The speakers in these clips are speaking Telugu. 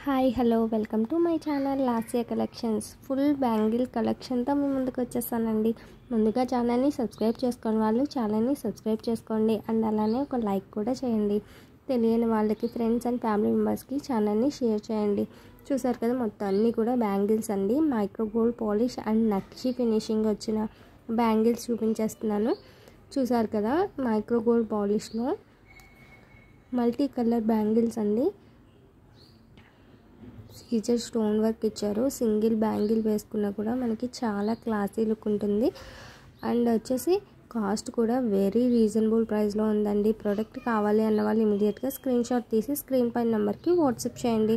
Hi hello welcome to my channel Lasya collections. Full bangle కలెక్షన్తో మీ ముందుకు వచ్చేసానండి. ముందుగా ఛానల్ని సబ్స్క్రైబ్ చేసుకుని వాళ్ళు ఛానల్ని సబ్స్క్రైబ్ చేసుకోండి అండ్ అలానే ఒక లైక్ కూడా చేయండి. తెలియని వాళ్ళకి ఫ్రెండ్స్ అండ్ ఫ్యామిలీ మెంబర్స్కి ఛానల్ని షేర్ చేయండి. చూసారు కదా, మొత్తం అన్నీ కూడా బ్యాంగిల్స్ అండి. మైక్రో గోల్డ్ పాలిష్ అండ్ నక్షి ఫినిషింగ్ వచ్చిన బ్యాంగిల్స్ చూపించేస్తున్నాను. చూసారు కదా, మైక్రో గోల్డ్ పాలిష్లో మల్టీ కలర్ బ్యాంగిల్స్ అండి. సీజర్ స్టోన్ వర్క్ ఇచ్చారు. సింగిల్ బ్యాంగిల్ వేసుకున్నా కూడా మనకి చాలా క్లాసీ లుక్ ఉంటుంది. అండ్ వచ్చేసి కాస్ట్ కూడా వెరీ రీజనబుల్ ప్రైస్లో ఉందండి. ప్రోడక్ట్ కావాలి అన్న వాళ్ళు ఇమీడియట్గా స్క్రీన్ షాట్ తీసి స్క్రీన్ పైన నెంబర్కి వాట్సాప్ చేయండి.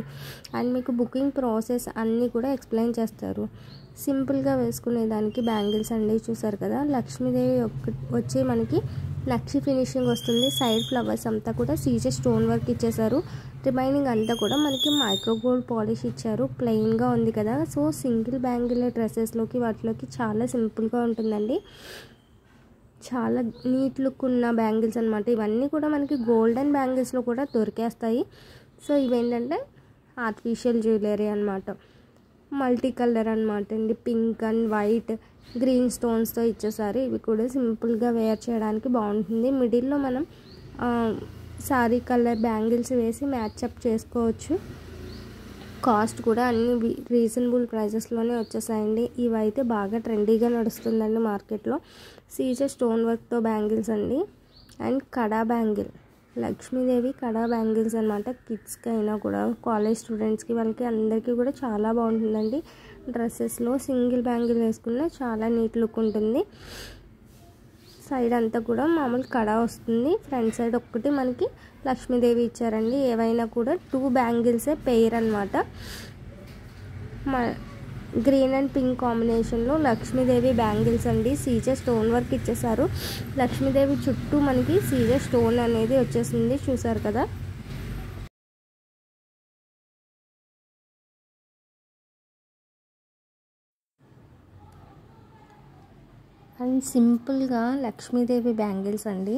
అండ్ మీకు బుకింగ్ ప్రాసెస్ అన్నీ కూడా ఎక్స్ప్లెయిన్ చేస్తారు. సింపుల్గా వేసుకునేదానికి బ్యాంగిల్స్ అండి. చూసారు కదా, లక్ష్మీదేవి వచ్చి మనకి నక్షి ఫినిషింగ్ వస్తుంది. సైడ్ ఫ్లవర్స్ అంతా కూడా సీజర్ స్టోన్ వర్క్ ఇచ్చేసారు. రిమైనింగ్ అంతా కూడా మనకి మైక్రో గోల్డ్ పాలిష్ ఇచ్చారు. ప్లెయిన్గా ఉంది కదా, సో సింగిల్ బ్యాంగిల్ డ్రెస్సెస్లోకి వాటిలోకి చాలా సింపుల్గా ఉంటుందండి. చాలా నీట్ లుక్ ఉన్న బ్యాంగిల్స్ అనమాట. ఇవన్నీ కూడా మనకి గోల్డెన్ బ్యాంగిల్స్లో కూడా దొరికేస్తాయి. సో ఇవేంటంటే ఆర్టిఫిషియల్ జ్యువెలరీ అనమాట. మల్టీ కలర్ అనమాట అండి. పింక్ అండ్ వైట్ గ్రీన్ స్టోన్స్తో ఇచ్చేసారు. ఇవి కూడా సింపుల్గా వేర్ చేయడానికి బాగుంటుంది. మిడిల్లో మనం సారీ కలర్ బ్యాంగిల్స్ వేసి మ్యాచ్అప్ చేసుకోవచ్చు. కాస్ట్ కూడా అన్ని రీజనబుల్ ప్రైజెస్లోనే వచ్చేసాయండి. ఇవైతే బాగా ట్రెండీగా నడుస్తుందండి మార్కెట్లో. సీజర్ స్టోన్ వర్క్తో బ్యాంగిల్స్ అండి. And kada bangle, Lakshmidevi kada bangles అనమాట. కిడ్స్కి అయినా కూడా, కాలేజ్ స్టూడెంట్స్కి, వాళ్ళకి అందరికీ కూడా చాలా బాగుంటుందండి. డ్రెస్సెస్లో సింగిల్ బ్యాంగిల్ వేసుకున్న చాలా నీట్ లుక్ ఉంటుంది. సైడ్ అంతా కూడా మామూలు కడా వస్తుంది. ఫ్రంట్ సైడ్ ఒక్కటి మనకి లక్ష్మీదేవి ఇచ్చారండి. ఏవైనా కూడా 2 బ్యాంగిల్సే పెయిర్ అనమాట. గ్రీన్ అండ్ పింక్ కాంబినేషన్లో లక్ష్మీదేవి బ్యాంగిల్స్ అండి. సీజర్ స్టోన్ వర్క్ ఇచ్చేసారు. లక్ష్మీదేవి చుట్టూ మనకి సీజర్ స్టోన్ అనేది వచ్చేసింది. చూసారు కదా, అండ్ సింపుల్గా లక్ష్మీదేవి బ్యాంగిల్స్ అండి.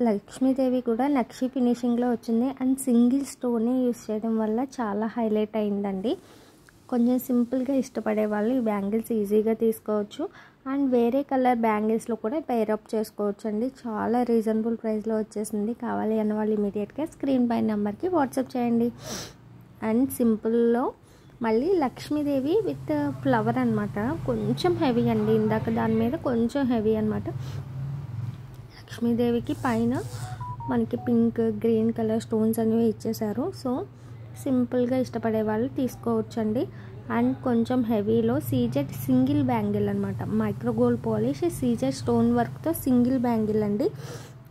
లక్ష్మీదేవి కూడా నక్షి ఫినిషింగ్లో వచ్చింది. అండ్ సింగిల్ స్టోనే యూస్ చేయడం వల్ల చాలా హైలైట్ అయిందండి. కొంచెం సింపుల్గా ఇష్టపడే వాళ్ళు ఈ బ్యాంగిల్స్ ఈజీగా తీసుకోవచ్చు. అండ్ వేరే కలర్ బ్యాంగిల్స్లో కూడా పేరప్ చేసుకోవచ్చు అండి. చాలా రీజనబుల్ ప్రైస్లో వచ్చేసింది. కావాలి అన్న వాళ్ళు ఇమీడియట్గా స్క్రీన్ పైన నెంబర్కి వాట్సాప్ చేయండి. అండ్ సింపుల్లో మళ్ళీ లక్ష్మీదేవి విత్ ఫ్లవర్ అనమాట. కొంచెం హెవీ అండి. ఇందాక దాని మీద కొంచెం హెవీ అనమాట. లక్ష్మీదేవికి పైన మనకి పింక్ గ్రీన్ కలర్ స్టోన్స్ అనేవి ఇచ్చేసారు. సో సింపుల్గా ఇష్టపడే వాళ్ళు తీసుకోవచ్చండి. అండ్ కొంచెం హెవీలో సీజర్ సింగిల్ బ్యాంగిల్ అనమాట. మైక్రో గోల్డ్ పాలిష్ సీజర్ స్టోన్ వర్క్తో సింగిల్ బ్యాంగిల్ అండి.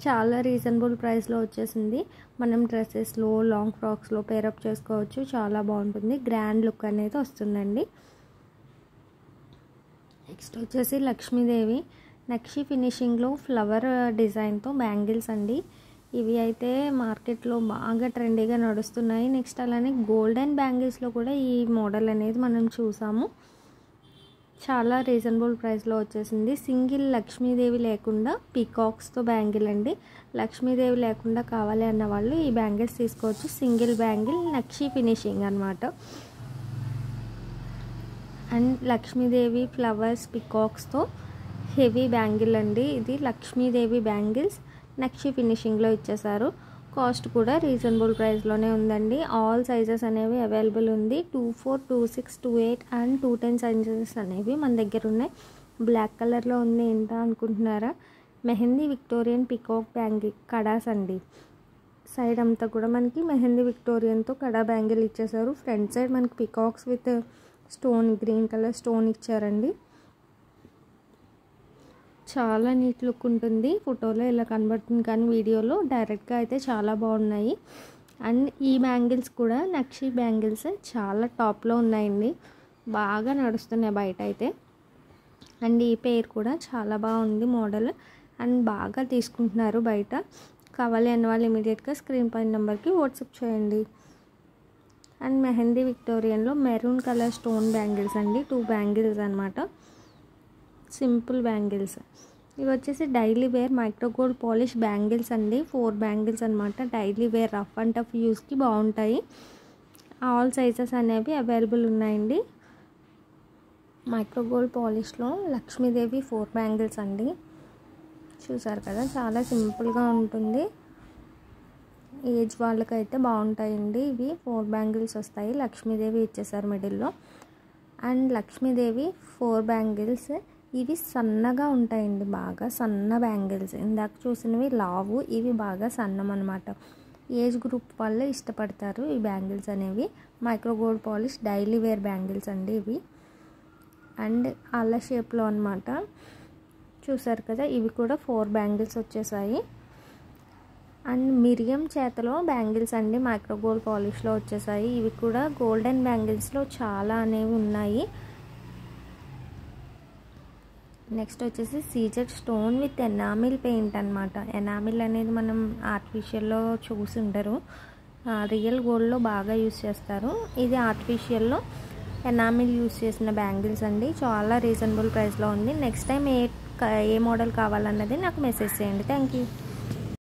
చాలా రీజనబుల్ ప్రైస్లో వచ్చేసింది. మనం డ్రెస్సెస్లో, లాంగ్ ఫ్రాక్స్లో పేరప్ చేసుకోవచ్చు. చాలా బాగుంటుంది. గ్రాండ్ లుక్ అనేది వస్తుందండి. నెక్స్ట్ వచ్చేసి లక్ష్మీదేవి నక్షి ఫినిషింగ్లో ఫ్లవర్ డిజైన్తో బ్యాంగిల్స్ అండి. ఇవి అయితే మార్కెట్లో బాగా ట్రెండీగా నడుస్తున్నాయి. నెక్స్ట్ అలానే గోల్డెన్ బ్యాంగిల్స్లో కూడా ఈ మోడల్ అనేది మనం చూసాము. చాలా రీజనబుల్ ప్రైస్లో వచ్చేసింది. సింగిల్ లక్ష్మీదేవి లేకుండా పీకాక్స్తో బ్యాంగిల్ అండి. లక్ష్మీదేవి లేకుండా కావాలి అన్న వాళ్ళు ఈ బ్యాంగిల్స్ తీసుకోవచ్చు. సింగిల్ బ్యాంగిల్ నక్షి ఫినిషింగ్ అనమాట. అండ్ లక్ష్మీదేవి ఫ్లవర్స్ పీకాక్స్తో హెవీ బ్యాంగిల్ అండి. ఇది లక్ష్మీదేవి బ్యాంగిల్స్ నక్షి ఫినిషింగ్లో ఇచ్చేసారు. కాస్ట్ కూడా రీజనబుల్ ప్రైస్లోనే ఉందండి. ఆల్ సైజెస్ అనేవి అవైలబుల్ ఉంది. 24, 26, 28 అండ్ 210 సైజెస్ అనేవి మన దగ్గర ఉన్నాయి. బ్లాక్ కలర్లో ఉంది ఏంటా అనుకుంటున్నారా? Mehndi Victorian peacock bangle kadas అండి. సైడ్ అంతా కూడా మనకి మెహందీ విక్టోరియన్తో కడా బ్యాంగిల్ ఇచ్చేసారు. ఫ్రంట్ సైడ్ మనకి peacocks with stone, green colour stone ఇచ్చారండి. చాలా నీట్ లుక్ ఉంటుంది. ఫోటోలో ఇలా కనబడుతుంది కానీ వీడియోలో డైరెక్ట్గా అయితే చాలా బాగున్నాయి. అండ్ ఈ బ్యాంగిల్స్ కూడా నక్షి బ్యాంగిల్స్ చాలా టాప్లో ఉన్నాయండి. బాగా నడుస్తున్నాయి బయట అయితే. అండ్ ఈ పేరు కూడా చాలా బాగుంది మోడల్. అండ్ బాగా తీసుకుంటున్నారు బయట. కావాలి అన్న వాళ్ళు ఇమీడియట్గా స్క్రీన్ పైన నెంబర్కి వాట్సాప్ చేయండి. అండ్ మెహందీ విక్టోరియన్లో మెరూన్ కలర్ స్టోన్ బ్యాంగిల్స్ అండి. 2 బ్యాంగిల్స్ అనమాట. Simple bangles. ఇవి వచ్చేసి daily wear micro gold polish bangles అండి. 4 బ్యాంగిల్స్ అనమాట. Daily wear rough and tough యూస్కి బాగుంటాయి. ఆల్ సైజెస్ అనేవి అవైలబుల్ ఉన్నాయండి. మైక్రో గోల్డ్ పాలిష్లో లక్ష్మీదేవి 4 బ్యాంగిల్స్ అండి. చూసారు కదా, చాలా సింపుల్గా ఉంటుంది. ఏజ్ వాళ్ళకైతే బాగుంటాయండి. ఇవి 4 బ్యాంగిల్స్ వస్తాయి. లక్ష్మీదేవి ఇచ్చేసారు మిడిల్లో. అండ్ లక్ష్మీదేవి 4 బ్యాంగిల్స్ ఇవి సన్నగా ఉంటాయండి, బాగా సన్న బ్యాంగిల్స్. ఇందాక చూసినవి లావు, ఇవి బాగా సన్నం అనమాట. ఏజ్ గ్రూప్ వాళ్ళు ఇష్టపడతారు ఈ బ్యాంగిల్స్ అనేవి. Micro gold polish daily wear bangles అండి ఇవి. అండ్ అల్ల షేప్లో అనమాట. చూసారు కదా, ఇవి కూడా 4 బ్యాంగిల్స్ వచ్చేసాయి. అండ్ మిరియం చేతలో బ్యాంగిల్స్ అండి మైక్రో గోల్డ్ పాలిష్లో వచ్చేసాయి. ఇవి కూడా గోల్డెన్ బ్యాంగిల్స్లో చాలా అనేవి ఉన్నాయి. నెక్స్ట్ వచ్చేసి CZ stone with enamel paint అనమాట. ఎనామిల్ అనేది మనం ఆర్టిఫిషియల్లో చూసి ఉండరు, రియల్ గోల్డ్లో బాగా యూస్ చేస్తారు. ఇది ఆర్టిఫిషియల్లో ఎనామిల్ యూస్ చేసిన బ్యాంగిల్స్ అండి. చాలా రీజనబుల్ ప్రైస్లో ఉంది. నెక్స్ట్ టైం ఏ మోడల్ కావాలన్నది నాకు మెసేజ్ చేయండి. Thank you.